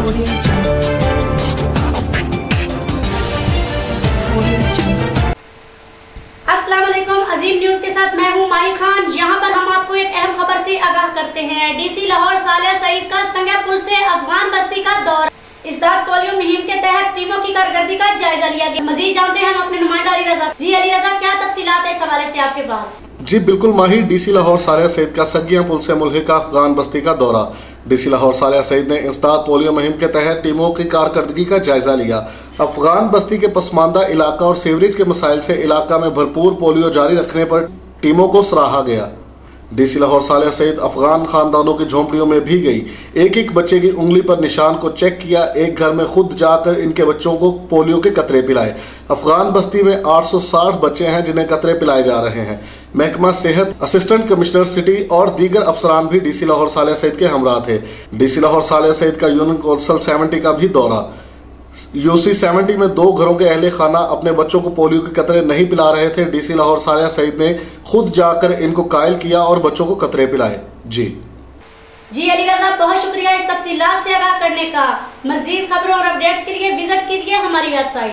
अस्सलाम वालेकुम, अजीम न्यूज के साथ मैं हूं माही खान। यहां पर हम आपको एक अहम खबर से आगाह करते हैं। डीसी लाहौर सालिया सईद का संगे पुल से अफगान बस्ती का दौरा। इस्ताद पोलियो मुहिम के तहत टीमों की कारकर्दगी का जायजा लिया गया। मजीद जानते हैं हम अपने नुमाइंदा अली रजा। जी अली रजा, क्या तफसीलात है इस हवाले से आपके पास? जी बिल्कुल माही, डीसी लाहौर सालिया सईद का सगिया पुल से मुल्हिका अफगान बस्ती का दौरा। डीसी लाहौर सालिया सईद ने इस्ताद पोलियो मुहिम के तहत टीमों की कारकर्दगी का जायजा लिया। अफगान बस्ती के पसमानदा इलाका और सीवरेज के मसाइल से इलाका में भरपूर पोलियो जारी रखने पर टीमों को सराहा गया। डीसी लाहौर सालिया सईद अफगान खानदानों की झोंपड़ियों में भी गई, एक एक बच्चे की उंगली पर निशान को चेक किया, एक घर में खुद जाकर इनके बच्चों को पोलियो के कतरे पिलाए। अफगान बस्ती में 860 बच्चे हैं जिन्हें कतरे पिलाए जा रहे हैं। महकमा सेहत, असिस्टेंट कमिश्नर सिटी और दीगर अफसरान भी डीसी लाहौर सालिया सईद के हमरा थे। डीसी लाहौर सालिया सईद का यूनियन कौंसल 70 का भी दौरा। यूसी 70 में 2 घरों के अहले खाना अपने बच्चों को पोलियो के कतरे नहीं पिला रहे थे। डीसी लाहौर सालिया सईद ने खुद जाकर इनको कायल किया और बच्चों को कतरे पिलाए। जी अली रजा, बहुत शुक्रिया इस तफसीलात से आगाह करने का। मजीद खबरों और अपडेट्स के लिए विजिट कीजिए हमारी वेबसाइट।